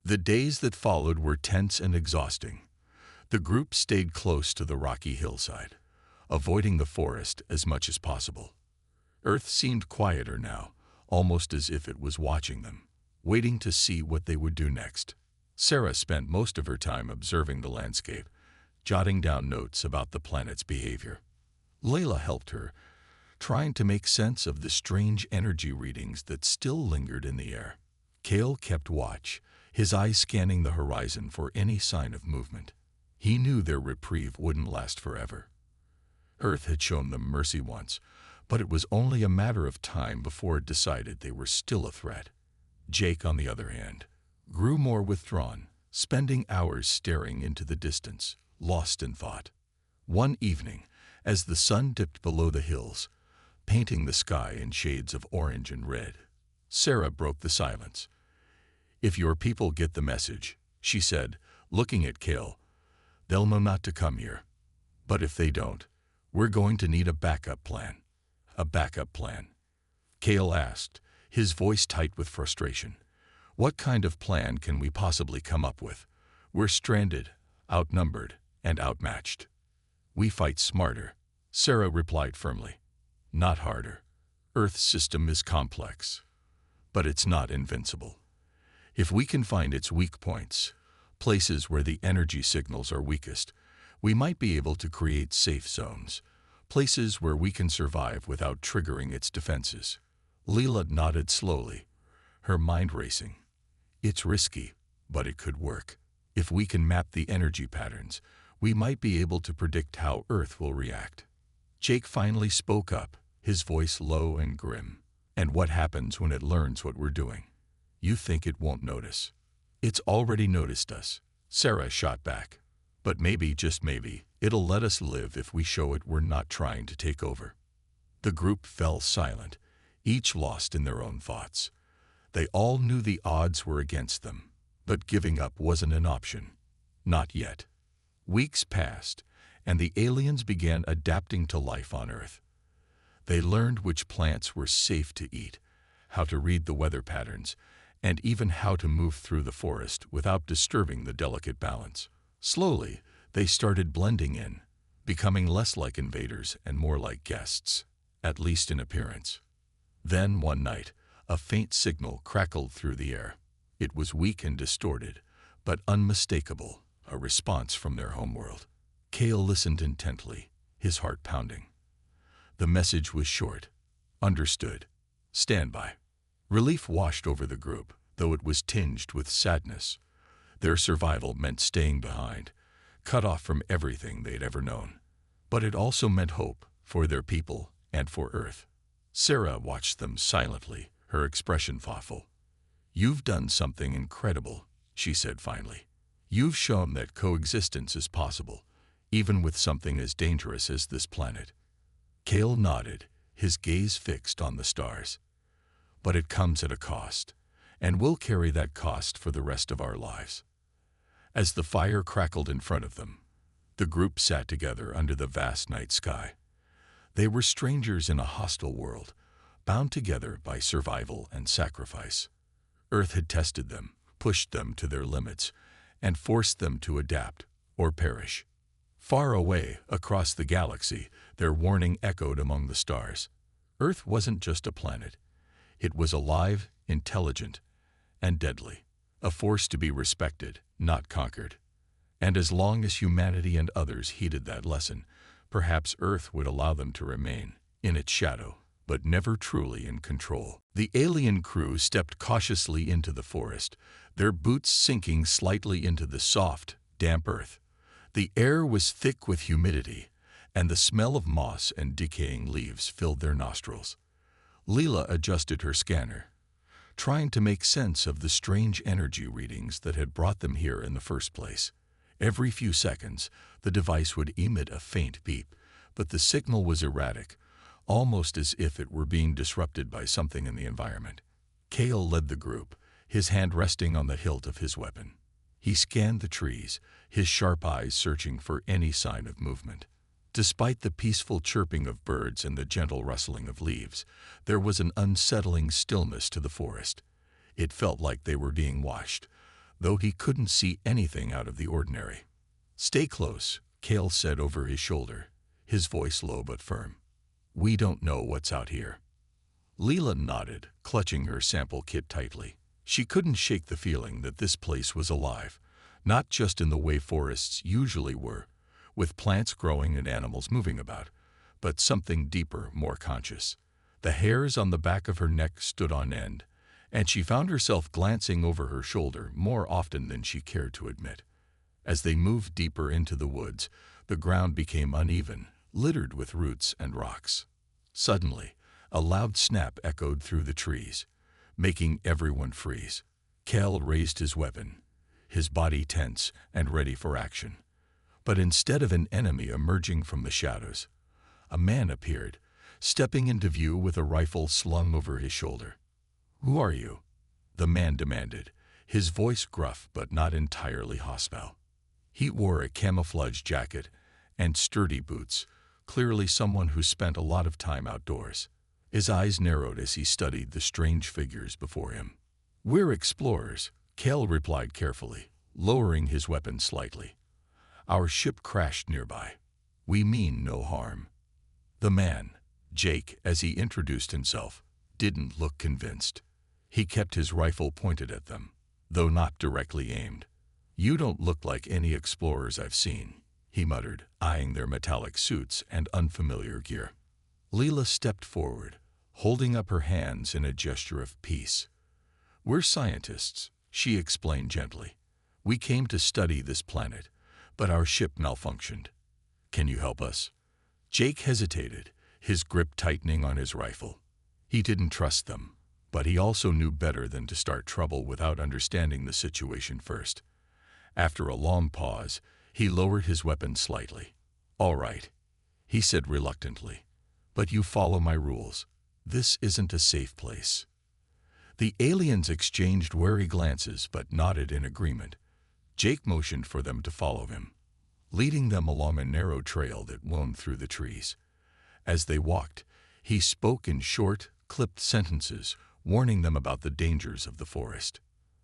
The days that followed were tense and exhausting. The group stayed close to the rocky hillside, avoiding the forest as much as possible. Earth seemed quieter now, almost as if it was watching them, waiting to see what they would do next. Sarah spent most of her time observing the landscape, jotting down notes about the planet's behavior. Layla helped her, trying to make sense of the strange energy readings that still lingered in the air. Kale kept watch, his eyes scanning the horizon for any sign of movement. He knew their reprieve wouldn't last forever. Earth had shown them mercy once, but it was only a matter of time before it decided they were still a threat. Jake, on the other hand, grew more withdrawn, spending hours staring into the distance, lost in thought. One evening, as the sun dipped below the hills, painting the sky in shades of orange and red, Sarah broke the silence. "If your people get the message," she said, looking at Kale, "they'll know not to come here. But if they don't, we're going to need a backup plan." "A backup plan?" Kale asked, his voice tight with frustration. "What kind of plan can we possibly come up with? We're stranded, outnumbered, and outmatched." "We fight smarter," Sarah replied firmly. "Not harder. Earth's system is complex, but it's not invincible. If we can find its weak points, places where the energy signals are weakest, we might be able to create safe zones, places where we can survive without triggering its defenses." Leela nodded slowly, her mind racing. "It's risky, but it could work. If we can map the energy patterns, we might be able to predict how Earth will react." Jake finally spoke up, his voice low and grim. "And what happens when it learns what we're doing? You think it won't notice?" "It's already noticed us," Sarah shot back. "But maybe, just maybe, it'll let us live if we show it we're not trying to take over." The group fell silent, each lost in their own thoughts. They all knew the odds were against them, but giving up wasn't an option. Not yet. Weeks passed, and the aliens began adapting to life on Earth. They learned which plants were safe to eat, how to read the weather patterns, and even how to move through the forest without disturbing the delicate balance. Slowly, they started blending in, becoming less like invaders and more like guests, at least in appearance. Then, one night, a faint signal crackled through the air. It was weak and distorted, but unmistakable, a response from their homeworld. Kale listened intently, his heart pounding. The message was short. "Understood. Stand by." Relief washed over the group, though it was tinged with sadness. Their survival meant staying behind, cut off from everything they'd ever known. But it also meant hope for their people and for Earth. Sarah watched them silently, her expression thoughtful. "You've done something incredible," she said finally. "You've shown that coexistence is possible, even with something as dangerous as this planet." Kale nodded, his gaze fixed on the stars. "But it comes at a cost, and we'll carry that cost for the rest of our lives." As the fire crackled in front of them, the group sat together under the vast night sky. They were strangers in a hostile world, bound together by survival and sacrifice. Earth had tested them, pushed them to their limits, and forced them to adapt or perish. Far away, across the galaxy, their warning echoed among the stars. Earth wasn't just a planet. It was alive, intelligent, and deadly, a force to be respected, not conquered. And as long as humanity and others heeded that lesson, perhaps Earth would allow them to remain in its shadow, but never truly in control. The alien crew stepped cautiously into the forest, their boots sinking slightly into the soft, damp earth. The air was thick with humidity, and the smell of moss and decaying leaves filled their nostrils. Leela adjusted her scanner, trying to make sense of the strange energy readings that had brought them here in the first place. Every few seconds, the device would emit a faint beep, but the signal was erratic, almost as if it were being disrupted by something in the environment. Kale led the group, his hand resting on the hilt of his weapon. He scanned the trees, his sharp eyes searching for any sign of movement. Despite the peaceful chirping of birds and the gentle rustling of leaves, there was an unsettling stillness to the forest. It felt like they were being watched, though he couldn't see anything out of the ordinary. "Stay close," Cale said over his shoulder, his voice low but firm. "We don't know what's out here." Leela nodded, clutching her sample kit tightly. She couldn't shake the feeling that this place was alive, not just in the way forests usually were, with plants growing and animals moving about, but something deeper, more conscious. The hairs on the back of her neck stood on end, and she found herself glancing over her shoulder more often than she cared to admit. As they moved deeper into the woods, the ground became uneven, littered with roots and rocks. Suddenly, a loud snap echoed through the trees, making everyone freeze. Cale raised his weapon, his body tense and ready for action. But instead of an enemy emerging from the shadows, a man appeared, stepping into view with a rifle slung over his shoulder. "Who are you?" the man demanded, his voice gruff but not entirely hostile. He wore a camouflage jacket and sturdy boots, clearly someone who spent a lot of time outdoors. His eyes narrowed as he studied the strange figures before him. "We're explorers," Cale replied carefully, lowering his weapon slightly. "Our ship crashed nearby. We mean no harm." The man, Jake, as he introduced himself, didn't look convinced. He kept his rifle pointed at them, though not directly aimed. "You don't look like any explorers I've seen," he muttered, eyeing their metallic suits and unfamiliar gear. Leela stepped forward, holding up her hands in a gesture of peace. "We're scientists," she explained gently. "We came to study this planet, but our ship malfunctioned. Can you help us?" Jake hesitated, his grip tightening on his rifle. He didn't trust them, but he also knew better than to start trouble without understanding the situation first. After a long pause, he lowered his weapon slightly. "All right," he said reluctantly, "but you follow my rules. This isn't a safe place." The aliens exchanged wary glances but nodded in agreement. Jake motioned for them to follow him, leading them along a narrow trail that wound through the trees. As they walked, he spoke in short, clipped sentences, warning them about the dangers of the forest.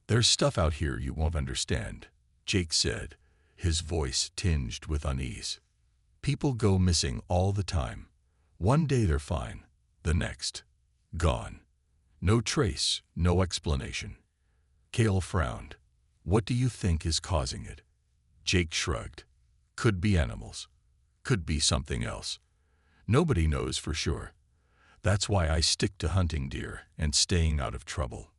"There's stuff out here you won't understand," Jake said, his voice tinged with unease. "People go missing all the time. One day they're fine, the next, gone. No trace, no explanation." Cale frowned. "What do you think is causing it?" Jake shrugged. "Could be animals. Could be something else. Nobody knows for sure. That's why I stick to hunting deer and staying out of trouble."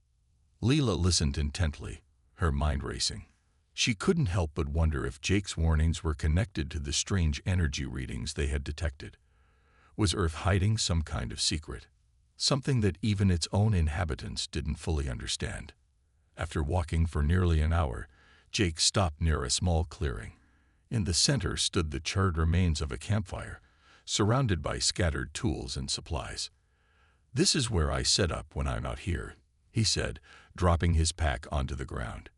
Leela listened intently, her mind racing. She couldn't help but wonder if Jake's warnings were connected to the strange energy readings they had detected. Was Earth hiding some kind of secret? Something that even its own inhabitants didn't fully understand. After walking for nearly an hour, Jake stopped near a small clearing. In the center stood the charred remains of a campfire, surrounded by scattered tools and supplies. "This is where I set up when I'm out here," he said, dropping his pack onto the ground.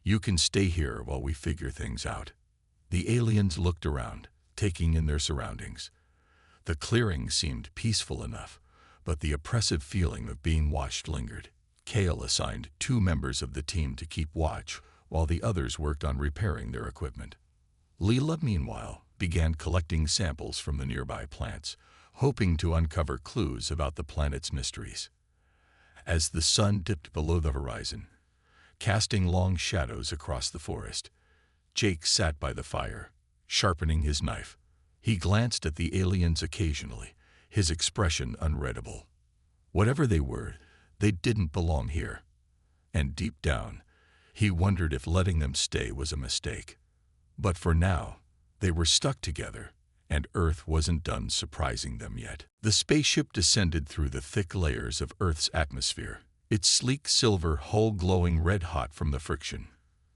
"You can stay here while we figure things out." The aliens looked around, taking in their surroundings. The clearing seemed peaceful enough, but the oppressive feeling of being watched lingered. Cale assigned 2 members of the team to keep watch, while the others worked on repairing their equipment. Leela, meanwhile, began collecting samples from the nearby plants, hoping to uncover clues about the planet's mysteries. As the sun dipped below the horizon, casting long shadows across the forest, Jake sat by the fire, sharpening his knife. He glanced at the aliens occasionally, his expression unreadable. Whatever they were, they didn't belong here. And deep down, he wondered if letting them stay was a mistake. But for now, they were stuck together, and Earth wasn't done surprising them yet. The spaceship descended through the thick layers of Earth's atmosphere, its sleek silver hull glowing red-hot from the friction.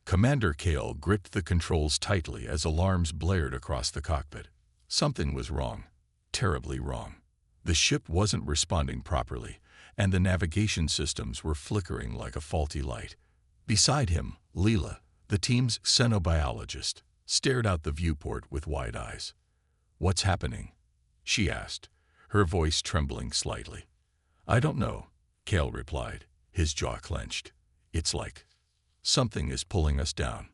Commander Cale gripped the controls tightly as alarms blared across the cockpit. Something was wrong, terribly wrong. The ship wasn't responding properly, and the navigation systems were flickering like a faulty light. Beside him, Leela, the team's xenobiologist, stared out the viewport with wide eyes. "What's happening?" she asked, her voice trembling slightly. "I don't know," Cale replied, his jaw clenched. "It's like Something is pulling us down.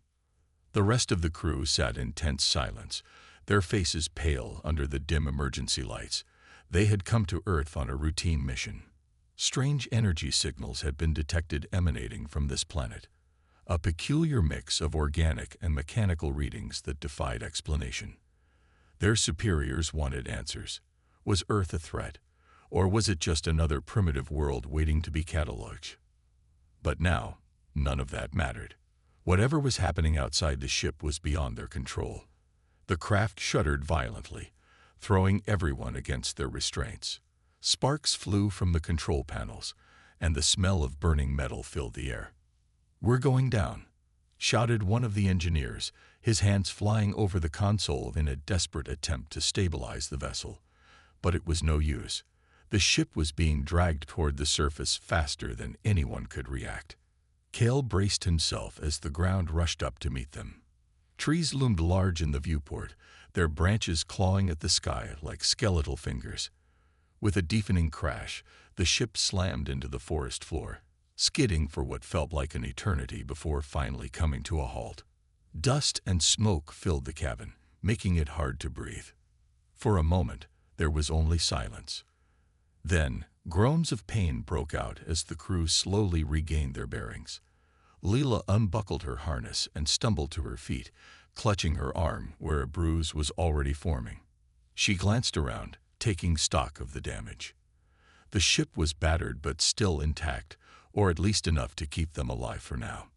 The rest of the crew sat in tense silence, their faces pale under the dim emergency lights. They had come to Earth on a routine mission. Strange energy signals had been detected emanating from this planet, a peculiar mix of organic and mechanical readings that defied explanation. Their superiors wanted answers. Was Earth a threat, or was it just another primitive world waiting to be cataloged? But now, none of that mattered. Whatever was happening outside the ship was beyond their control. The craft shuddered violently, throwing everyone against their restraints. Sparks flew from the control panels, and the smell of burning metal filled the air. "We're going down," shouted one of the engineers, his hands flying over the console in a desperate attempt to stabilize the vessel. But it was no use. The ship was being dragged toward the surface faster than anyone could react. Cale braced himself as the ground rushed up to meet them. Trees loomed large in the viewport, their branches clawing at the sky like skeletal fingers. With a deafening crash, the ship slammed into the forest floor, skidding for what felt like an eternity before finally coming to a halt. Dust and smoke filled the cabin, making it hard to breathe. For a moment, there was only silence. Then, groans of pain broke out as the crew slowly regained their bearings. Leela unbuckled her harness and stumbled to her feet, clutching her arm where a bruise was already forming. She glanced around, taking stock of the damage. The ship was battered but still intact, or at least enough to keep them alive for now.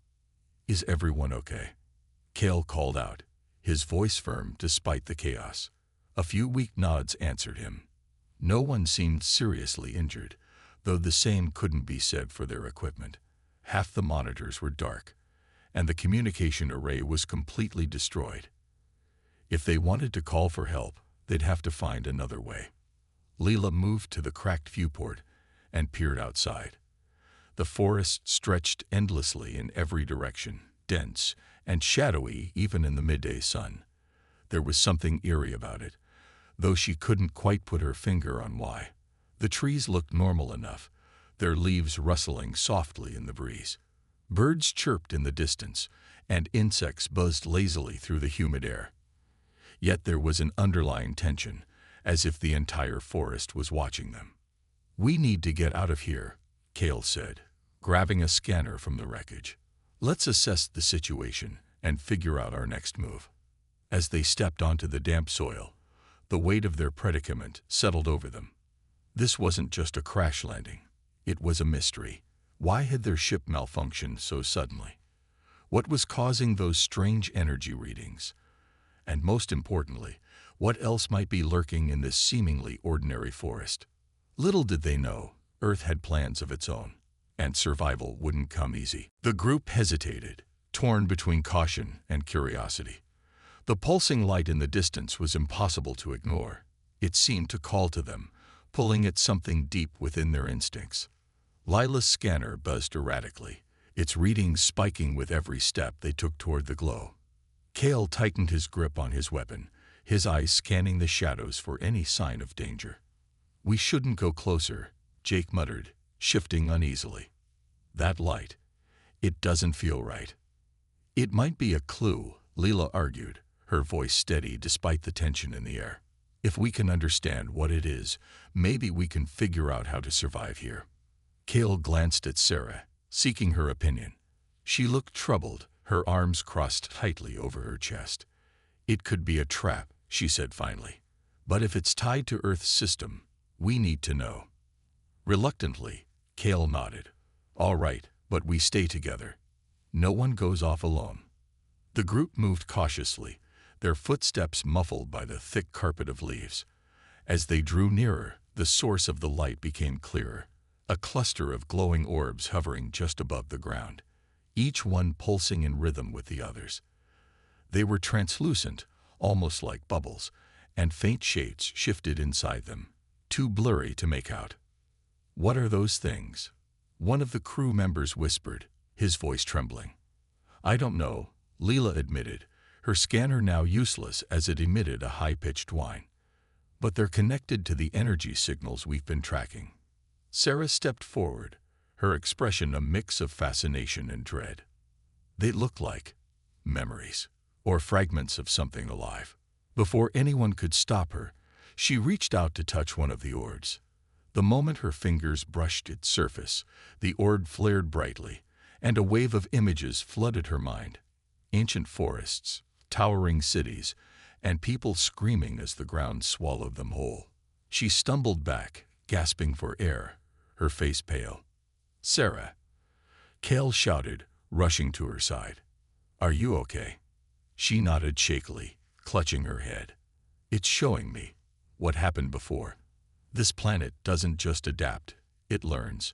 "Is everyone okay?" Cale called out, his voice firm despite the chaos. A few weak nods answered him. No one seemed seriously injured, though the same couldn't be said for their equipment. Half the monitors were dark, and the communication array was completely destroyed. If they wanted to call for help, they'd have to find another way. Leela moved to the cracked viewport and peered outside. The forest stretched endlessly in every direction, dense and shadowy even in the midday sun. There was something eerie about it, though she couldn't quite put her finger on why. The trees looked normal enough, their leaves rustling softly in the breeze. Birds chirped in the distance, and insects buzzed lazily through the humid air. Yet there was an underlying tension, as if the entire forest was watching them. "We need to get out of here," Cale said, grabbing a scanner from the wreckage. "Let's assess the situation and figure out our next move." As they stepped onto the damp soil, the weight of their predicament settled over them. This wasn't just a crash landing. It was a mystery. Why had their ship malfunctioned so suddenly? What was causing those strange energy readings? And most importantly, what else might be lurking in this seemingly ordinary forest? Little did they know, Earth had plans of its own, and survival wouldn't come easy. The group hesitated, torn between caution and curiosity. The pulsing light in the distance was impossible to ignore. It seemed to call to them, pulling at something deep within their instincts. Lila's scanner buzzed erratically, its readings spiking with every step they took toward the glow. Cale tightened his grip on his weapon, his eyes scanning the shadows for any sign of danger. "We shouldn't go closer," Jake muttered, shifting uneasily. "That light, it doesn't feel right." "It might be a clue," Leela argued, her voice steady despite the tension in the air. "If we can understand what it is, maybe we can figure out how to survive here." Cale glanced at Sarah, seeking her opinion. She looked troubled, her arms crossed tightly over her chest. "It could be a trap," she said finally. "But if it's tied to Earth's system, we need to know." Reluctantly, Cale nodded. "All right, but we stay together. No one goes off alone." The group moved cautiously, their footsteps muffled by the thick carpet of leaves. As they drew nearer, the source of the light became clearer, a cluster of glowing orbs hovering just above the ground, each one pulsing in rhythm with the others. They were translucent, almost like bubbles, and faint shapes shifted inside them, too blurry to make out. "What are those things?" one of the crew members whispered, his voice trembling. "I don't know," Leela admitted, her scanner now useless as it emitted a high-pitched whine. "But they're connected to the energy signals we've been tracking." Sarah stepped forward, her expression a mix of fascination and dread. They looked like memories or fragments of something alive. Before anyone could stop her, she reached out to touch one of the orbs. The moment her fingers brushed its surface, the orb flared brightly, and a wave of images flooded her mind. Ancient forests, towering cities, and people screaming as the ground swallowed them whole. She stumbled back, gasping for air, her face pale. "Sarah!" Cale shouted, rushing to her side. "Are you okay?" She nodded shakily, clutching her head. "It's showing me what happened before. This planet doesn't just adapt, it learns.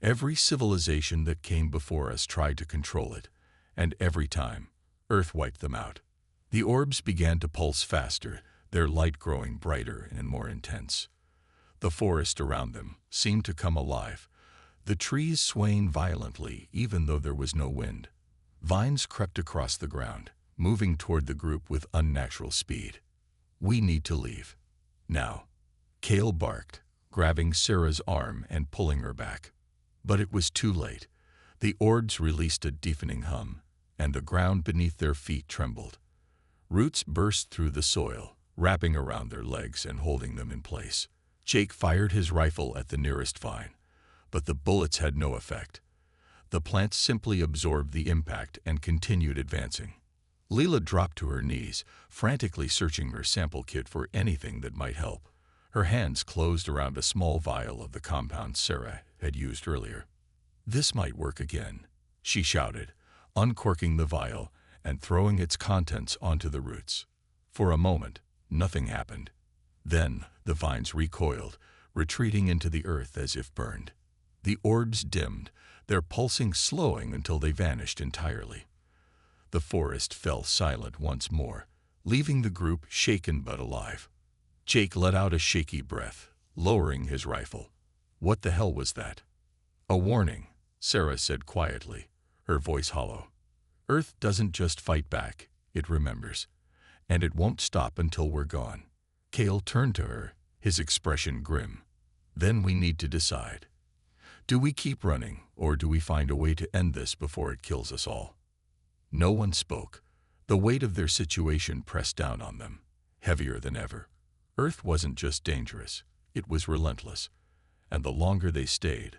Every civilization that came before us tried to control it, and every time, Earth wiped them out." The orbs began to pulse faster, their light growing brighter and more intense. The forest around them seemed to come alive, the trees swaying violently even though there was no wind. Vines crept across the ground, moving toward the group with unnatural speed. "We need to leave. Now." Cale barked, grabbing Sarah's arm and pulling her back. But it was too late. The orbs released a deafening hum, and the ground beneath their feet trembled. Roots burst through the soil, wrapping around their legs and holding them in place. Jake fired his rifle at the nearest vine, but the bullets had no effect. The plant simply absorbed the impact and continued advancing. Leela dropped to her knees, frantically searching her sample kit for anything that might help. Her hands closed around a small vial of the compound Sarah had used earlier. "This might work again," she shouted, uncorking the vial and throwing its contents onto the roots. For a moment, nothing happened. Then the vines recoiled, retreating into the earth as if burned. The orbs dimmed, their pulsing slowing until they vanished entirely. The forest fell silent once more, leaving the group shaken but alive. Jake let out a shaky breath, lowering his rifle. "What the hell was that?" "A warning," Sarah said quietly, her voice hollow. "Earth doesn't just fight back, it remembers. And it won't stop until we're gone." Cale turned to her, his expression grim. "Then we need to decide. Do we keep running, or do we find a way to end this before it kills us all?" No one spoke. The weight of their situation pressed down on them, heavier than ever. Earth wasn't just dangerous, it was relentless. And the longer they stayed,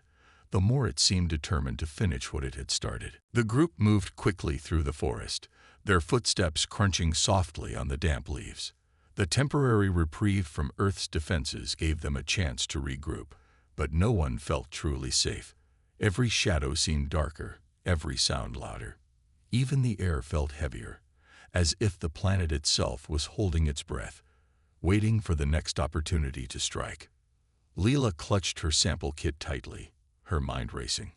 the more it seemed determined to finish what it had started. The group moved quickly through the forest, their footsteps crunching softly on the damp leaves. The temporary reprieve from Earth's defenses gave them a chance to regroup, but no one felt truly safe. Every shadow seemed darker, every sound louder. Even the air felt heavier, as if the planet itself was holding its breath, waiting for the next opportunity to strike. Leela clutched her sample kit tightly, her mind racing.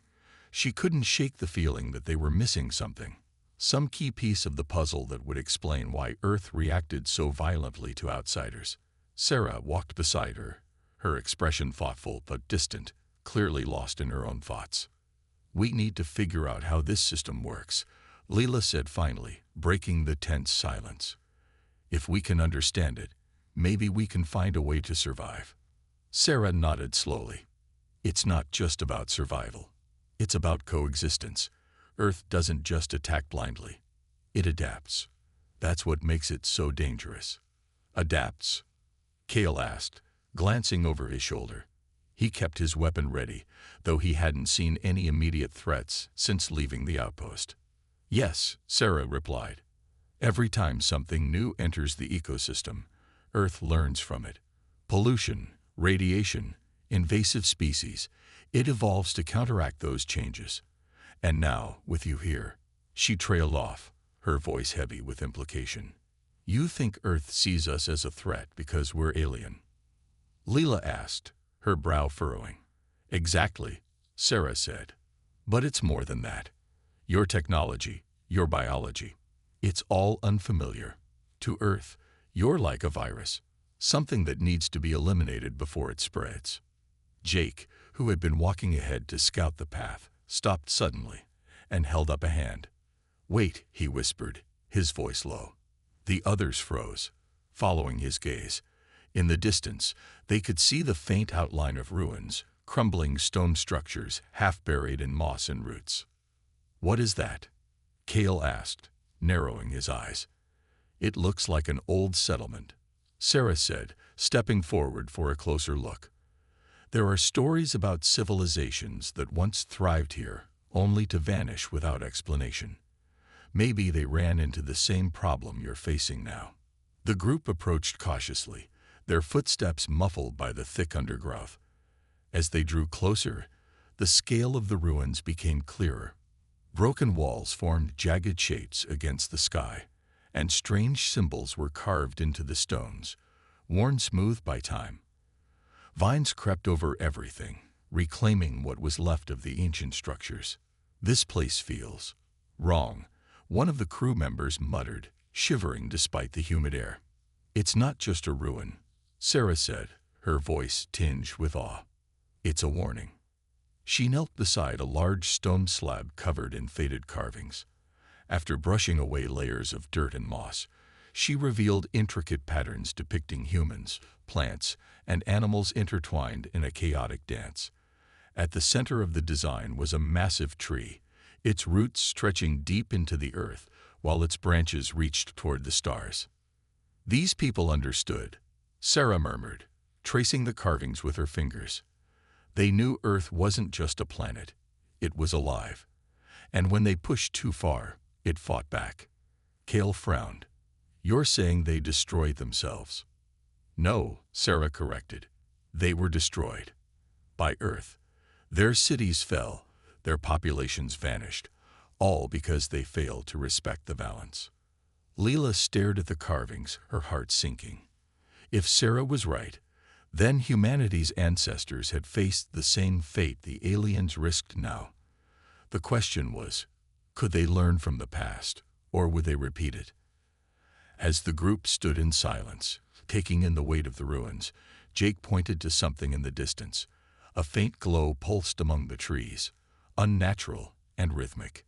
She couldn't shake the feeling that they were missing something, some key piece of the puzzle that would explain why Earth reacted so violently to outsiders. Sarah walked beside her, her expression thoughtful but distant, clearly lost in her own thoughts. "We need to figure out how this system works," Leela said finally, breaking the tense silence. "If we can understand it, maybe we can find a way to survive." Sarah nodded slowly. "It's not just about survival. It's about coexistence. Earth doesn't just attack blindly. It adapts. That's what makes it so dangerous." "Adapts?" Cale asked, glancing over his shoulder. He kept his weapon ready, though he hadn't seen any immediate threats since leaving the outpost. "Yes," Sarah replied. "Every time something new enters the ecosystem, Earth learns from it. Pollution, radiation, invasive species, it evolves to counteract those changes. And now, with you here," she trailed off, her voice heavy with implication. "You think Earth sees us as a threat because we're alien?" Leela asked, her brow furrowing. "Exactly," Sarah said. "But it's more than that. Your technology, your biology, it's all unfamiliar. To Earth, you're like a virus, something that needs to be eliminated before it spreads." Jake, who had been walking ahead to scout the path, stopped suddenly and held up a hand. "Wait," he whispered, his voice low. The others froze, following his gaze. In the distance, they could see the faint outline of ruins, crumbling stone structures half buried in moss and roots. "What is that?" Cale asked, narrowing his eyes. It looks like an old settlement, Sarah said, stepping forward for a closer look. There are stories about civilizations that once thrived here, only to vanish without explanation. Maybe they ran into the same problem you're facing now. The group approached cautiously, their footsteps muffled by the thick undergrowth. As they drew closer, the scale of the ruins became clearer. Broken walls formed jagged shapes against the sky, and strange symbols were carved into the stones, worn smooth by time. Vines crept over everything, reclaiming what was left of the ancient structures. "This place feels wrong," one of the crew members muttered, shivering despite the humid air. "It's not just a ruin," Sarah said, her voice tinged with awe. "It's a warning." She knelt beside a large stone slab covered in faded carvings. After brushing away layers of dirt and moss, she revealed intricate patterns depicting humans, plants, and animals intertwined in a chaotic dance. At the center of the design was a massive tree, its roots stretching deep into the earth while its branches reached toward the stars. "These people understood," Sarah murmured, tracing the carvings with her fingers. "They knew Earth wasn't just a planet, it was alive. And when they pushed too far, it fought back." Cale frowned. "You're saying they destroyed themselves?" "No," Sarah corrected. "They were destroyed. By Earth. Their cities fell, their populations vanished, all because they failed to respect the balance." Leela stared at the carvings, her heart sinking. If Sarah was right, then humanity's ancestors had faced the same fate the aliens risked now. The question was, could they learn from the past, or would they repeat it? As the group stood in silence, taking in the weight of the ruins, Jake pointed to something in the distance. A faint glow pulsed among the trees, unnatural and rhythmic.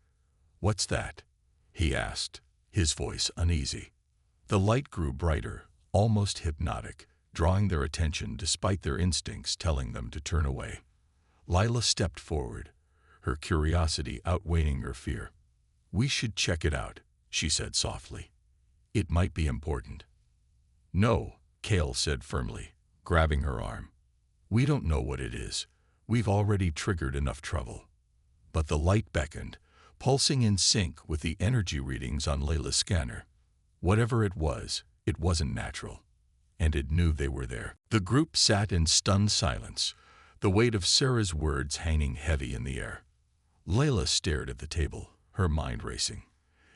"What's that?" he asked, his voice uneasy. The light grew brighter, almost hypnotic, drawing their attention despite their instincts telling them to turn away. Lila stepped forward, her curiosity outweighing her fear. "We should check it out," she said softly. "It might be important." "No," Cale said firmly, grabbing her arm. "We don't know what it is. We've already triggered enough trouble." But the light beckoned, pulsing in sync with the energy readings on Layla's scanner. Whatever it wasn't natural, and it knew they were there. The group sat in stunned silence, the weight of Sarah's words hanging heavy in the air. Layla stared at the table, her mind racing.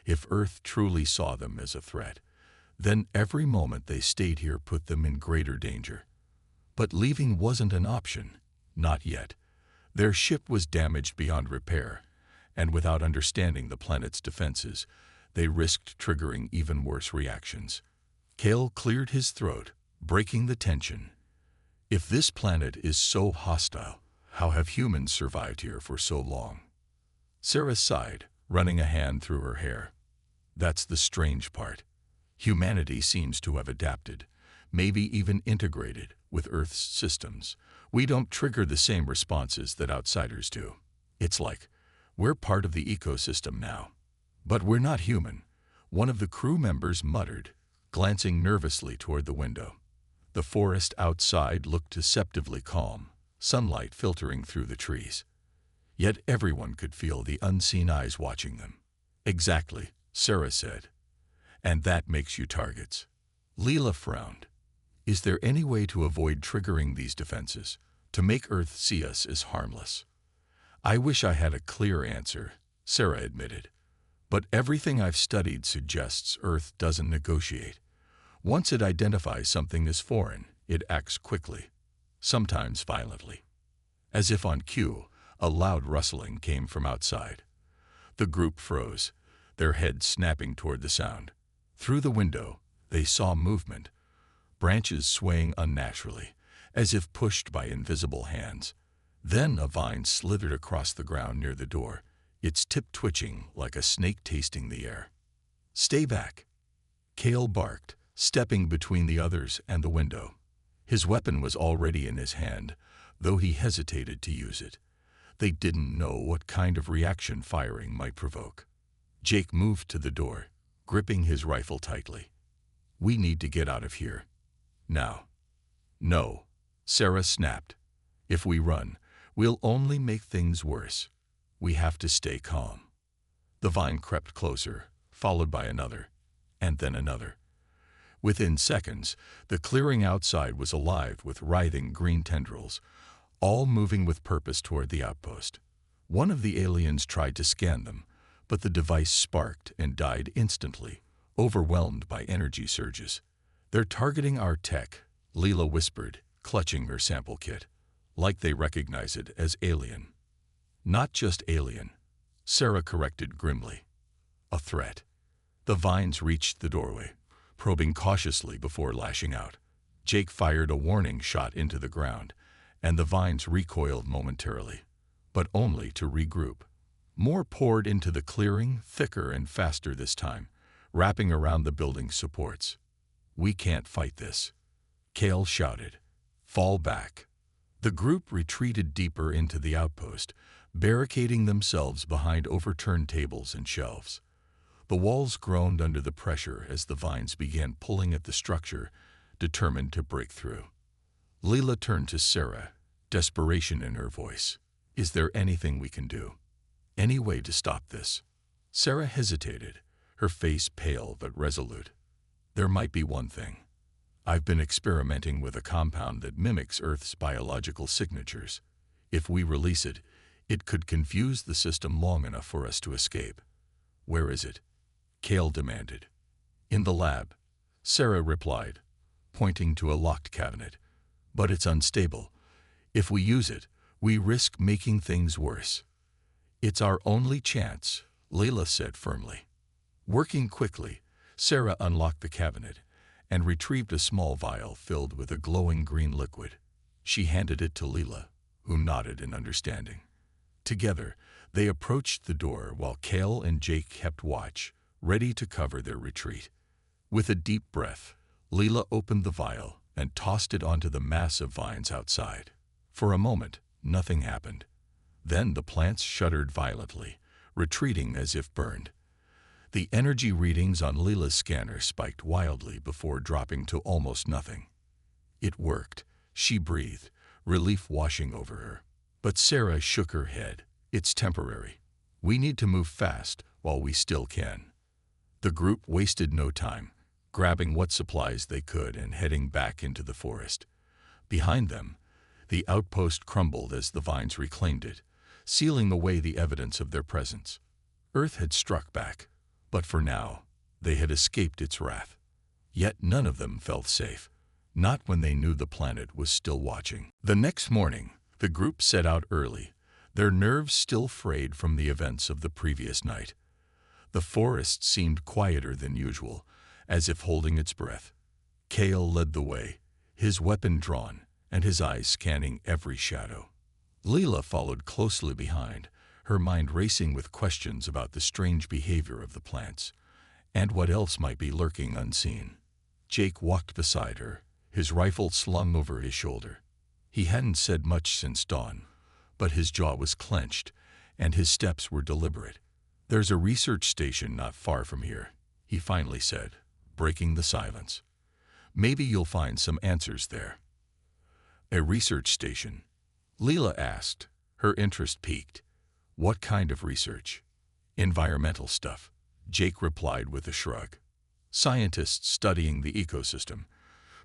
If Earth truly saw them as a threat, then every moment they stayed here put them in greater danger. But leaving wasn't an option, not yet. Their ship was damaged beyond repair, and without understanding the planet's defenses, they risked triggering even worse reactions. Cale cleared his throat, breaking the tension. If this planet is so hostile, how have humans survived here for so long? Sarah sighed, running a hand through her hair. "That's the strange part. Humanity seems to have adapted, maybe even integrated, with Earth's systems. We don't trigger the same responses that outsiders do. It's like we're part of the ecosystem now. But we're not human," one of the crew members muttered, glancing nervously toward the window. The forest outside looked deceptively calm, sunlight filtering through the trees. Yet everyone could feel the unseen eyes watching them. "Exactly," Sarah said. "And that makes you targets." Leela frowned. "Is there any way to avoid triggering these defenses, to make Earth see us as harmless?" "I wish I had a clear answer," Sarah admitted. "But everything I've studied suggests Earth doesn't negotiate. Once it identifies something as foreign, it acts quickly, sometimes violently." As if on cue, a loud rustling came from outside. The group froze, their heads snapping toward the sound. Through the window, they saw movement, branches swaying unnaturally, as if pushed by invisible hands. Then a vine slithered across the ground near the door, its tip twitching like a snake tasting the air. "Stay back," Cale barked, stepping between the others and the window. His weapon was already in his hand, though he hesitated to use it. They didn't know what kind of reaction firing might provoke. Jake moved to the door, gripping his rifle tightly. We need to get out of here. Now. No, Sarah snapped. If we run, we'll only make things worse. We have to stay calm. The vine crept closer, followed by another, and then another. Within seconds, the clearing outside was alive with writhing green tendrils, all moving with purpose toward the outpost. One of the aliens tried to scan them, but the device sparked and died instantly, overwhelmed by energy surges. They're targeting our tech, Leela whispered, clutching her sample kit, like they recognize it as alien. Not just alien, Sarah corrected grimly. A threat. The vines reached the doorway, probing cautiously before lashing out. Jake fired a warning shot into the ground, and the vines recoiled momentarily, but only to regroup. More poured into the clearing, thicker and faster this time, wrapping around the building's supports. We can't fight this, Kale shouted. Fall back. The group retreated deeper into the outpost, barricading themselves behind overturned tables and shelves. The walls groaned under the pressure as the vines began pulling at the structure, determined to break through. Leela turned to Sarah, desperation in her voice. Is there anything we can do? Any way to stop this? Sarah hesitated, her face pale but resolute. There might be one thing. I've been experimenting with a compound that mimics Earth's biological signatures. If we release it, it could confuse the system long enough for us to escape. Where is it? Kale demanded. In the lab, Sarah replied, pointing to a locked cabinet. But it's unstable. If we use it, we risk making things worse. It's our only chance, Leela said firmly. Working quickly, Sarah unlocked the cabinet and retrieved a small vial filled with a glowing green liquid. She handed it to Leela, who nodded in understanding. Together, they approached the door while Kale and Jake kept watch, ready to cover their retreat. With a deep breath, Leela opened the vial and tossed it onto the mass of vines outside. For a moment, nothing happened. Then the plants shuddered violently, retreating as if burned. The energy readings on Leela's scanner spiked wildly before dropping to almost nothing. It worked, she breathed, relief washing over her. But Sarah shook her head. It's temporary. We need to move fast while we still can. The group wasted no time, grabbing what supplies they could and heading back into the forest. Behind them, the outpost crumbled as the vines reclaimed it, sealing away the evidence of their presence. Earth had struck back, but for now, they had escaped its wrath. Yet none of them felt safe, not when they knew the planet was still watching. The next morning, the group set out early, their nerves still frayed from the events of the previous night. The forest seemed quieter than usual, as if holding its breath. Kale led the way, his weapon drawn and his eyes scanning every shadow. Leela followed closely behind, her mind racing with questions about the strange behavior of the plants, and what else might be lurking unseen. Jake walked beside her, his rifle slung over his shoulder. He hadn't said much since dawn, but his jaw was clenched, and his steps were deliberate. There's a research station not far from here, he finally said, breaking the silence. Maybe you'll find some answers there. A research station? Leela asked, her interest piqued. What kind of research? Environmental stuff, Jake replied with a shrug. Scientists studying the ecosystem,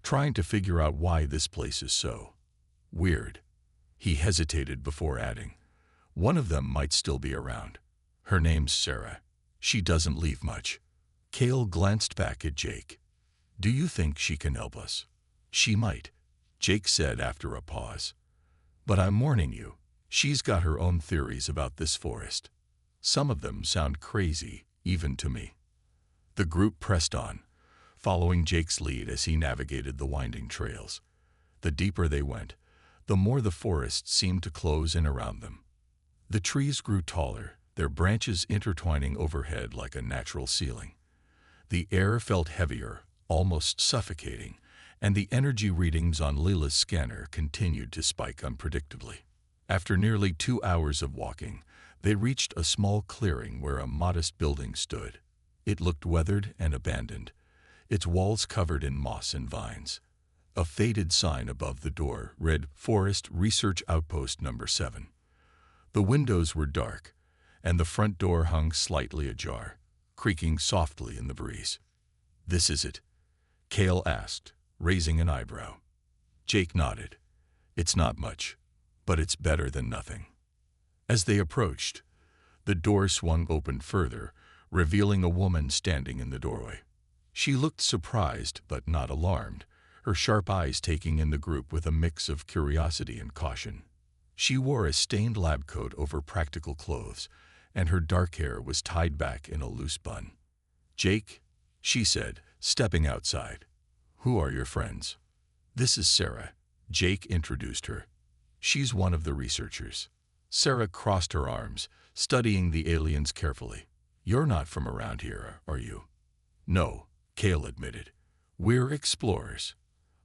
trying to figure out why this place is so weird. He hesitated before adding, one of them might still be around. Her name's Sarah. She doesn't leave much. Kale glanced back at Jake. Do you think she can help us? She might, Jake said after a pause. But I'm warning you, she's got her own theories about this forest. Some of them sound crazy, even to me. The group pressed on, following Jake's lead as he navigated the winding trails. The deeper they went, the more the forest seemed to close in around them. The trees grew taller, their branches intertwining overhead like a natural ceiling. The air felt heavier, almost suffocating, and the energy readings on Leela's scanner continued to spike unpredictably. After nearly 2 hours of walking, They reached a small clearing where a modest building stood. It looked weathered and abandoned, its walls covered in moss and vines. A faded sign above the door read Forest Research Outpost Number 7. The windows were dark, and the front door hung slightly ajar, creaking softly in the breeze. "This is it?" Cale asked, raising an eyebrow. Jake nodded. "It's not much, but it's better than nothing." As they approached, the door swung open further, revealing a woman standing in the doorway. She looked surprised but not alarmed, her sharp eyes taking in the group with a mix of curiosity and caution. She wore a stained lab coat over practical clothes, and her dark hair was tied back in a loose bun. "Jake," she said, stepping outside. "Who are your friends?" "This is Sarah," Jake introduced her. "She's one of the researchers." Sarah crossed her arms, studying the aliens carefully. "You're not from around here, are you?" "No," Cale admitted. "We're explorers.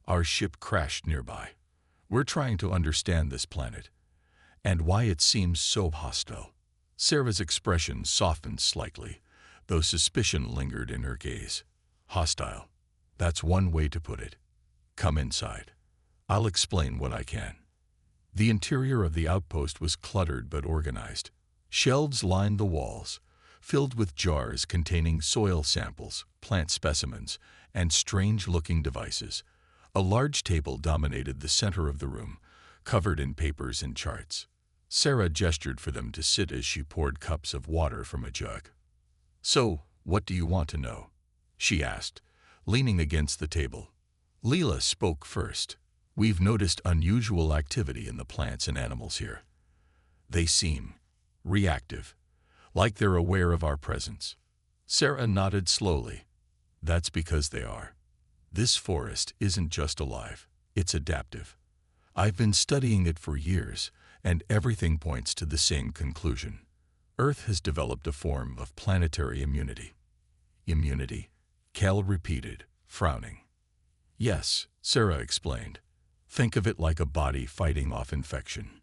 Our ship crashed nearby. We're trying to understand this planet, and why it seems so hostile." Sarah's expression softened slightly, though suspicion lingered in her gaze. "Hostile. That's one way to put it. Come inside. I'll explain what I can." The interior of the outpost was cluttered but organized. Shelves lined the walls, filled with jars containing soil samples, plant specimens, and strange-looking devices. A large table dominated the center of the room, covered in papers and charts. Sarah gestured for them to sit as she poured cups of water from a jug. "So, what do you want to know?" she asked, leaning against the table. Leela spoke first. "We've noticed unusual activity in the plants and animals here. They seem reactive, like they're aware of our presence." Sarah nodded slowly. "That's because they are. This forest isn't just alive, it's adaptive. I've been studying it for years, and everything points to the same conclusion. Earth has developed a form of planetary immunity." "Immunity?" Cal repeated, frowning. "Yes," Sarah explained. "Think of it like a body fighting off infection.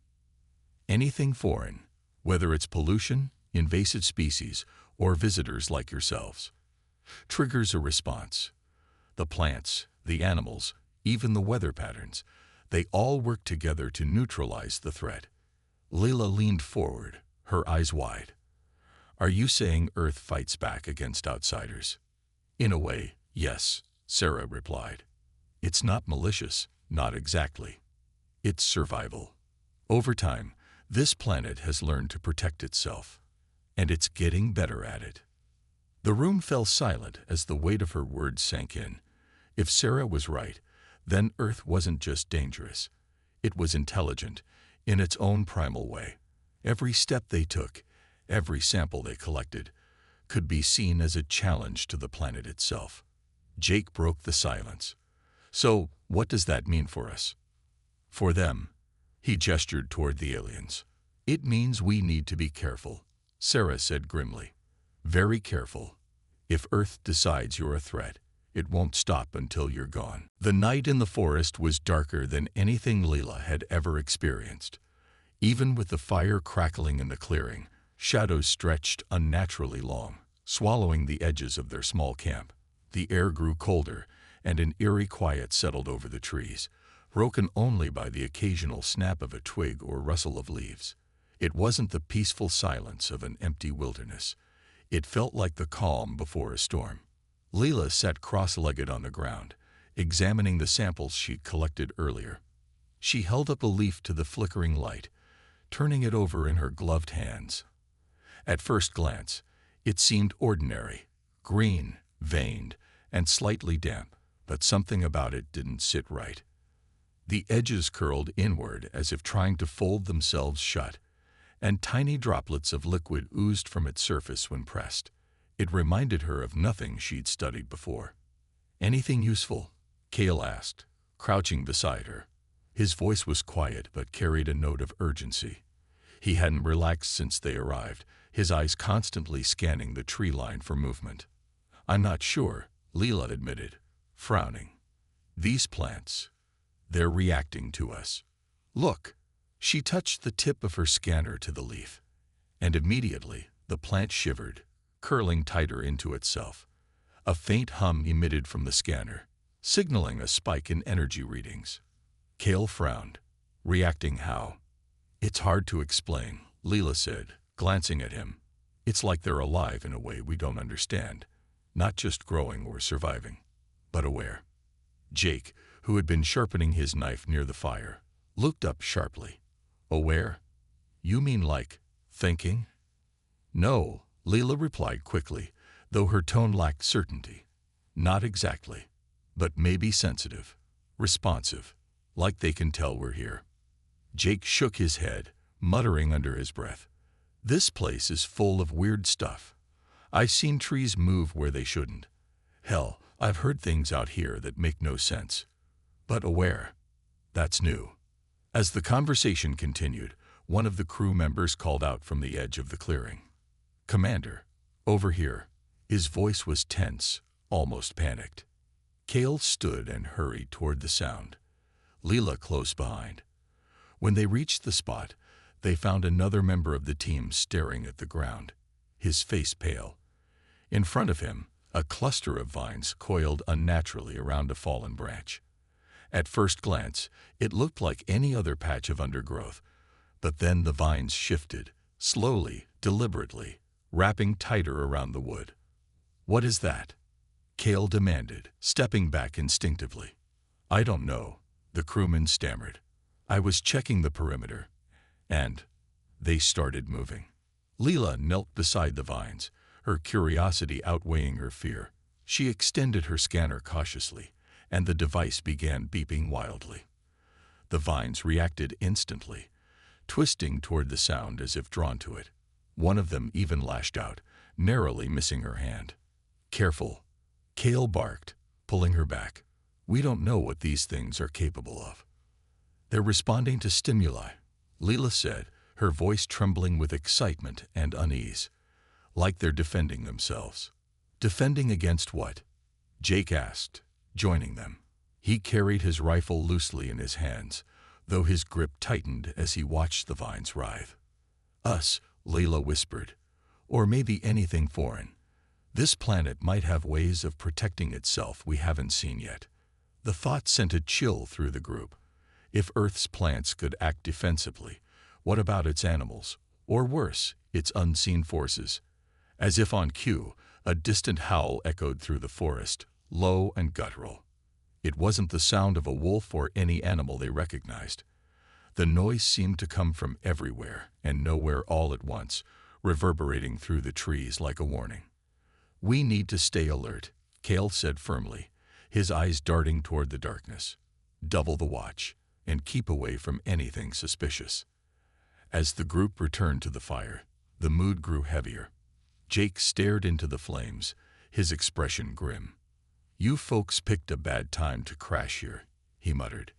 Anything foreign, whether it's pollution, invasive species, or visitors like yourselves, triggers a response. The plants, the animals, even the weather patterns, they all work together to neutralize the threat." Leela leaned forward, her eyes wide. "Are you saying Earth fights back against outsiders?" "In a way, yes," Sarah replied. "It's not malicious, not exactly. It's survival. Over time, this planet has learned to protect itself, and it's getting better at it." The room fell silent as the weight of her words sank in. If Sarah was right, then Earth wasn't just dangerous. It was intelligent, in its own primal way. Every step they took, every sample they collected, could be seen as a challenge to the planet itself. Jake broke the silence. "So, what does that mean for us?" "For them," he gestured toward the aliens. "It means we need to be careful," Sarah said grimly. "Very careful. If Earth decides you're a threat, it won't stop until you're gone." The night in the forest was darker than anything Leela had ever experienced. Even with the fire crackling in the clearing, shadows stretched unnaturally long, swallowing the edges of their small camp. The air grew colder, and an eerie quiet settled over the trees, broken only by the occasional snap of a twig or rustle of leaves. It wasn't the peaceful silence of an empty wilderness. It felt like the calm before a storm. Leela sat cross-legged on the ground, examining the samples she'd collected earlier. She held up a leaf to the flickering light, turning it over in her gloved hands. At first glance, it seemed ordinary, green, veined, and slightly damp, but something about it didn't sit right. The edges curled inward as if trying to fold themselves shut, and tiny droplets of liquid oozed from its surface when pressed. It reminded her of nothing she'd studied before. "Anything useful?" Cale asked, crouching beside her. His voice was quiet but carried a note of urgency. He hadn't relaxed since they arrived, his eyes constantly scanning the tree line for movement. "I'm not sure," Leela admitted, frowning. "These plants, they're reacting to us. Look." She touched the tip of her scanner to the leaf. And immediately the plant shivered, curling tighter into itself. A faint hum emitted from the scanner, signaling a spike in energy readings. Kale frowned, reacting how? It's hard to explain, Leela said, glancing at him. It's like they're alive in a way we don't understand, not just growing or surviving, but aware. Jake, who had been sharpening his knife near the fire, looked up sharply. Aware? You mean like thinking? No, Leela replied quickly, though her tone lacked certainty. Not exactly, but maybe sensitive, responsive, like they can tell we're here. Jake shook his head, muttering under his breath. This place is full of weird stuff. I've seen trees move where they shouldn't. Hell, I've heard things out here that make no sense. But aware. That's new. As the conversation continued, one of the crew members called out from the edge of the clearing. Commander, over here. His voice was tense, almost panicked. Kale stood and hurried toward the sound, Leela close behind. When they reached the spot, they found another member of the team staring at the ground, his face pale. In front of him, a cluster of vines coiled unnaturally around a fallen branch. At first glance, it looked like any other patch of undergrowth, but then the vines shifted, slowly, deliberately, wrapping tighter around the wood. What is that? Kale demanded, stepping back instinctively. I don't know, the crewman stammered. I was checking the perimeter, and they started moving. Leela knelt beside the vines, her curiosity outweighing her fear. She extended her scanner cautiously, and the device began beeping wildly. The vines reacted instantly, twisting toward the sound as if drawn to it. One of them even lashed out, narrowly missing her hand. Careful, Kale barked, pulling her back. We don't know what these things are capable of. They're responding to stimuli, Leela said, her voice trembling with excitement and unease. Like they're defending themselves. Defending against what? Jake asked, joining them. He carried his rifle loosely in his hands, though his grip tightened as he watched the vines writhe. Us, Leela whispered. Or maybe anything foreign. This planet might have ways of protecting itself we haven't seen yet. The thought sent a chill through the group. If Earth's plants could act defensively, what about its animals? Or worse, its unseen forces? As if on cue, a distant howl echoed through the forest, low and guttural. It wasn't the sound of a wolf or any animal they recognized. The noise seemed to come from everywhere and nowhere all at once, reverberating through the trees like a warning. We need to stay alert, Kale said firmly, his eyes darting toward the darkness. Double the watch, and keep away from anything suspicious. As the group returned to the fire, the mood grew heavier. Jake stared into the flames, his expression grim. You folks picked a bad time to crash here, he muttered.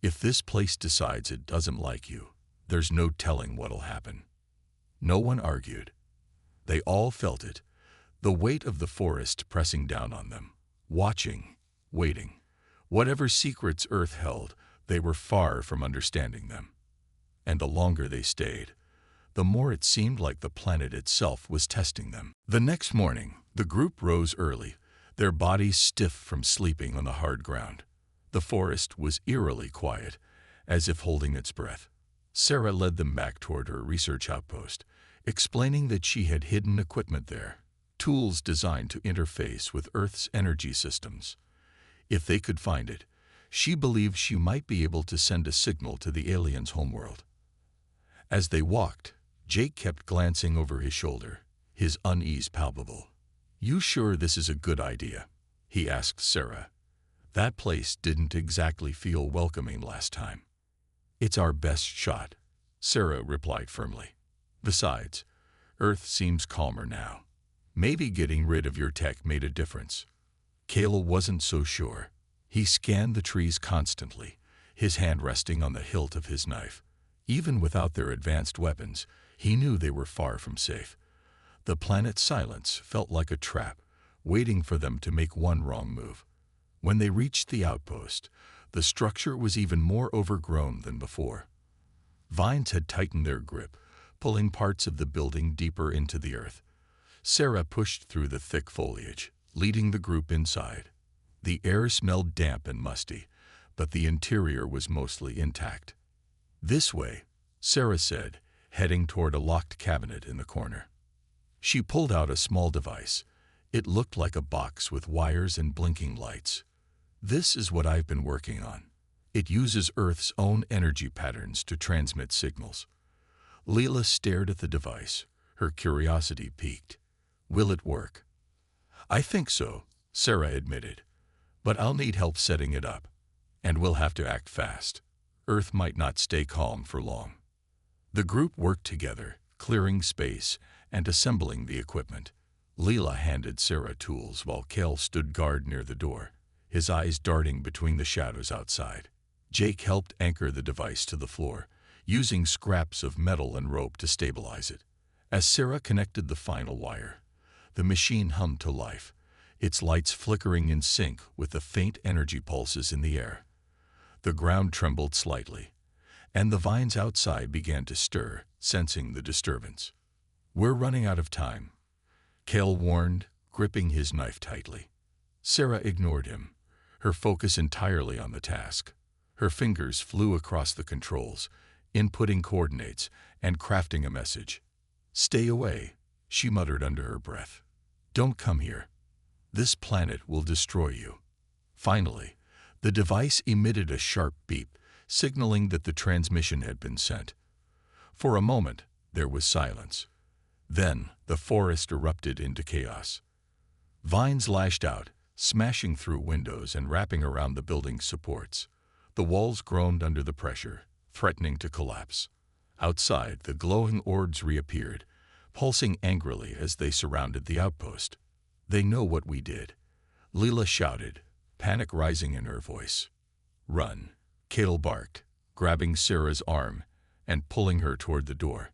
If this place decides it doesn't like you, there's no telling what'll happen. No one argued. They all felt it, the weight of the forest pressing down on them, watching, waiting. Whatever secrets Earth held, they were far from understanding them. And the longer they stayed, the more it seemed like the planet itself was testing them. The next morning, the group rose early, their bodies stiff from sleeping on the hard ground. The forest was eerily quiet, as if holding its breath. Sarah led them back toward her research outpost, explaining that she had hidden equipment there, tools designed to interface with Earth's energy systems. If they could find it, she believed she might be able to send a signal to the aliens' homeworld. As they walked, Jake kept glancing over his shoulder, his unease palpable. You sure this is a good idea? He asked Sarah. That place didn't exactly feel welcoming last time. It's our best shot, Sarah replied firmly. Besides, Earth seems calmer now. Maybe getting rid of your tech made a difference. Kale wasn't so sure. He scanned the trees constantly, his hand resting on the hilt of his knife. Even without their advanced weapons, he knew they were far from safe. The planet's silence felt like a trap, waiting for them to make one wrong move. When they reached the outpost, the structure was even more overgrown than before. Vines had tightened their grip, pulling parts of the building deeper into the earth. Sarah pushed through the thick foliage, leading the group inside. The air smelled damp and musty, but the interior was mostly intact. "This way," Sarah said, heading toward a locked cabinet in the corner. She pulled out a small device. It looked like a box with wires and blinking lights. "This is what I've been working on. It uses Earth's own energy patterns to transmit signals." Leela stared at the device, her curiosity piqued. "Will it work?" "I think so," Sarah admitted. "But I'll need help setting it up. And we'll have to act fast. Earth might not stay calm for long." The group worked together, clearing space and assembling the equipment. Leela handed Sarah tools while Kel stood guard near the door, his eyes darting between the shadows outside. Jake helped anchor the device to the floor, using scraps of metal and rope to stabilize it. As Sarah connected the final wire, the machine hummed to life, its lights flickering in sync with the faint energy pulses in the air. The ground trembled slightly, and the vines outside began to stir, sensing the disturbance. "We're running out of time," Kel warned, gripping his knife tightly. Sarah ignored him, her focus entirely on the task. Her fingers flew across the controls, inputting coordinates and crafting a message. "Stay away," she muttered under her breath. "Don't come here. This planet will destroy you." Finally, the device emitted a sharp beep, signaling that the transmission had been sent. For a moment, there was silence. Then, the forest erupted into chaos. Vines lashed out, smashing through windows and wrapping around the building's supports. The walls groaned under the pressure, threatening to collapse. Outside, the glowing orbs reappeared, pulsing angrily as they surrounded the outpost. "They know what we did," Leela shouted, panic rising in her voice. "Run," Cale barked, grabbing Sarah's arm and pulling her toward the door.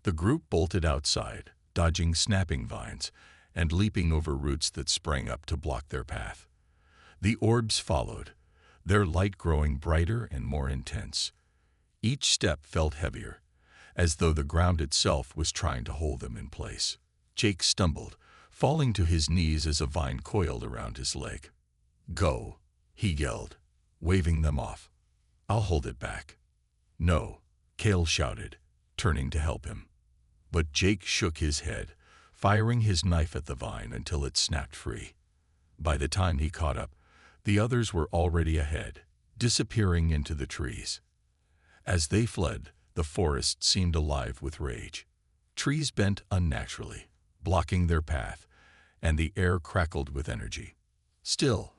The group bolted outside, dodging snapping vines and leaping over roots that sprang up to block their path. The orbs followed, their light growing brighter and more intense. Each step felt heavier, as though the ground itself was trying to hold them in place. Jake stumbled, falling to his knees as a vine coiled around his leg. "Go," he yelled, waving them off. "I'll hold it back." "No," Cale shouted, turning to help him. But Jake shook his head, firing his knife at the vine until it snapped free. By the time he caught up, the others were already ahead, disappearing into the trees. As they fled, the forest seemed alive with rage. Trees bent unnaturally, blocking their path, and the air crackled with energy. Still,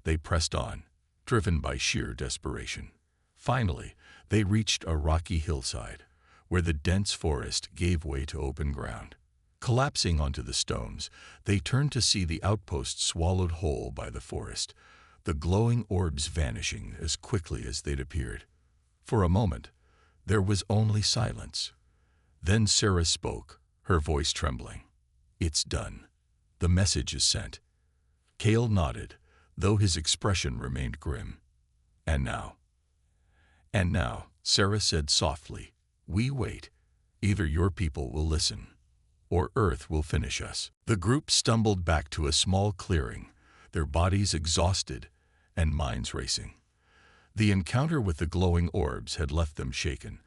they pressed on, driven by sheer desperation. Finally, they reached a rocky hillside, where the dense forest gave way to open ground. Collapsing onto the stones, they turned to see the outpost swallowed whole by the forest, the glowing orbs vanishing as quickly as they'd appeared. For a moment, there was only silence. Then Sarah spoke, her voice trembling. "It's done. The message is sent." Cale nodded, though his expression remained grim. "And now?" "And now," Sarah said softly, "we wait. Either your people will listen, or Earth will finish us." The group stumbled back to a small clearing, their bodies exhausted and minds racing. The encounter with the glowing orbs had left them shaken,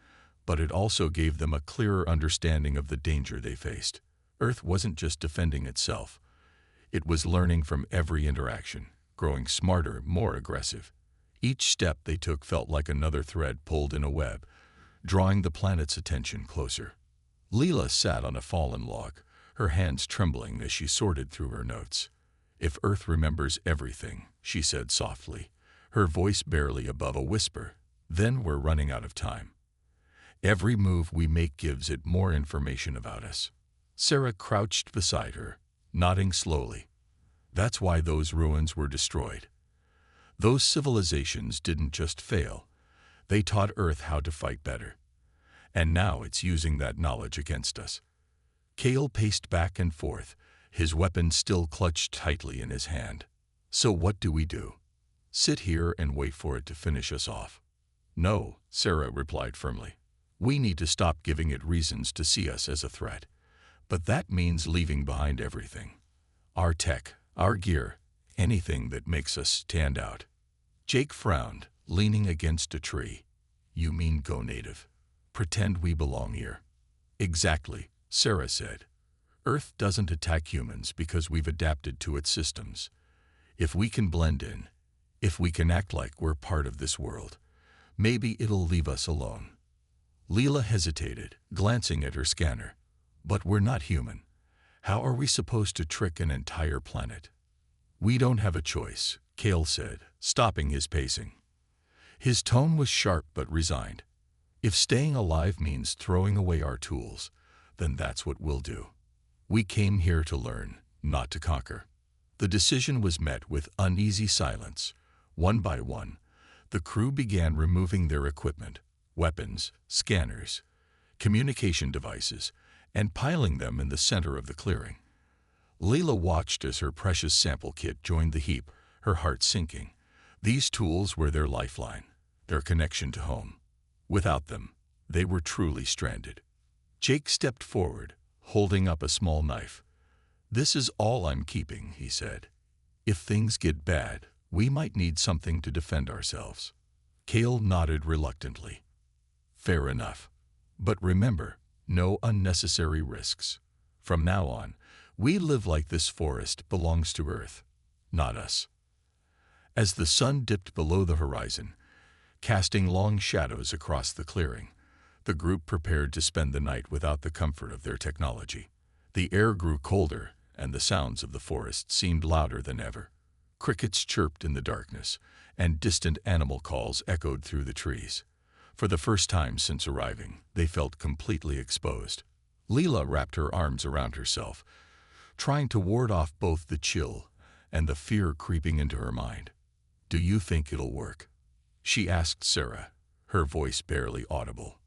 but it also gave them a clearer understanding of the danger they faced. Earth wasn't just defending itself. It was learning from every interaction, growing smarter, more aggressive. Each step they took felt like another thread pulled in a web, drawing the planet's attention closer. Leela sat on a fallen log, her hands trembling as she sorted through her notes. "If Earth remembers everything," she said softly, her voice barely above a whisper, "then we're running out of time. Every move we make gives it more information about us." Sarah crouched beside her, nodding slowly. "That's why those ruins were destroyed. Those civilizations didn't just fail. They taught Earth how to fight better. And now it's using that knowledge against us." Cale paced back and forth, his weapon still clutched tightly in his hand. "So what do we do? Sit here and wait for it to finish us off?" "No," Sarah replied firmly. We need to stop giving it reasons to see us as a threat. But that means leaving behind everything. Our tech, our gear, anything that makes us stand out. Jake frowned, leaning against a tree. You mean go native? Pretend we belong here? Exactly, Sarah said. Earth doesn't attack humans because we've adapted to its systems. If we can blend in, if we can act like we're part of this world, maybe it'll leave us alone. Leela hesitated, glancing at her scanner. But we're not human. How are we supposed to trick an entire planet? We don't have a choice, Cale said, stopping his pacing. His tone was sharp but resigned. If staying alive means throwing away our tools, then that's what we'll do. We came here to learn, not to conquer. The decision was met with uneasy silence. One by one, the crew began removing their equipment, weapons, scanners, communication devices, and piling them in the center of the clearing. Leela watched as her precious sample kit joined the heap, her heart sinking. These tools were their lifeline, their connection to home. Without them, they were truly stranded. Jake stepped forward, holding up a small knife. This is all I'm keeping, he said. If things get bad, we might need something to defend ourselves. Cale nodded reluctantly. Fair enough. But remember, no unnecessary risks. From now on, we live like this forest belongs to Earth, not us. As the sun dipped below the horizon, casting long shadows across the clearing, the group prepared to spend the night without the comfort of their technology. The air grew colder, and the sounds of the forest seemed louder than ever. Crickets chirped in the darkness, and distant animal calls echoed through the trees. For the first time since arriving, they felt completely exposed. Leela wrapped her arms around herself, trying to ward off both the chill and the fear creeping into her mind. Do you think it'll work? She asked Sarah, her voice barely audible.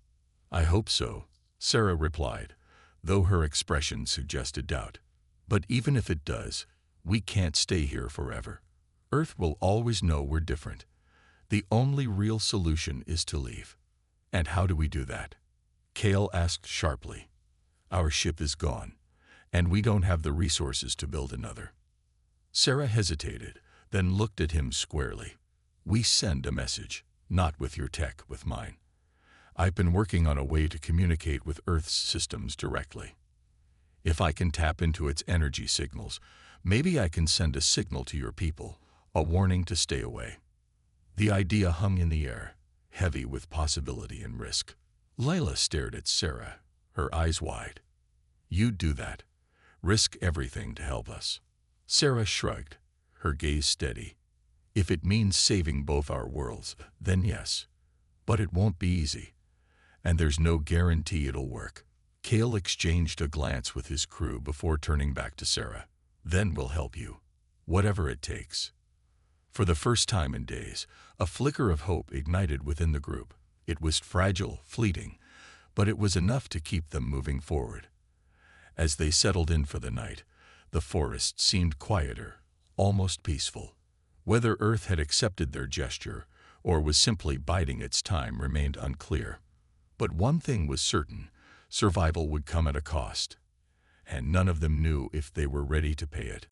I hope so, Sarah replied, though her expression suggested doubt. But even if it does, we can't stay here forever. Earth will always know we're different. The only real solution is to leave. And how do we do that? Cale asked sharply. Our ship is gone, and we don't have the resources to build another. Sarah hesitated, then looked at him squarely. We send a message, not with your tech, with mine. I've been working on a way to communicate with Earth's systems directly. If I can tap into its energy signals, maybe I can send a signal to your people, a warning to stay away. The idea hung in the air, heavy with possibility and risk. Layla stared at Sarah, her eyes wide. You'd do that. Risk everything to help us. Sarah shrugged, her gaze steady. If it means saving both our worlds, then yes. But it won't be easy. And there's no guarantee it'll work. Cale exchanged a glance with his crew before turning back to Sarah. Then we'll help you. Whatever it takes. For the first time in days, a flicker of hope ignited within the group. It was fragile, fleeting, but it was enough to keep them moving forward. As they settled in for the night, the forest seemed quieter, almost peaceful. Whether Earth had accepted their gesture or was simply biding its time remained unclear. But one thing was certain, survival would come at a cost, and none of them knew if they were ready to pay it.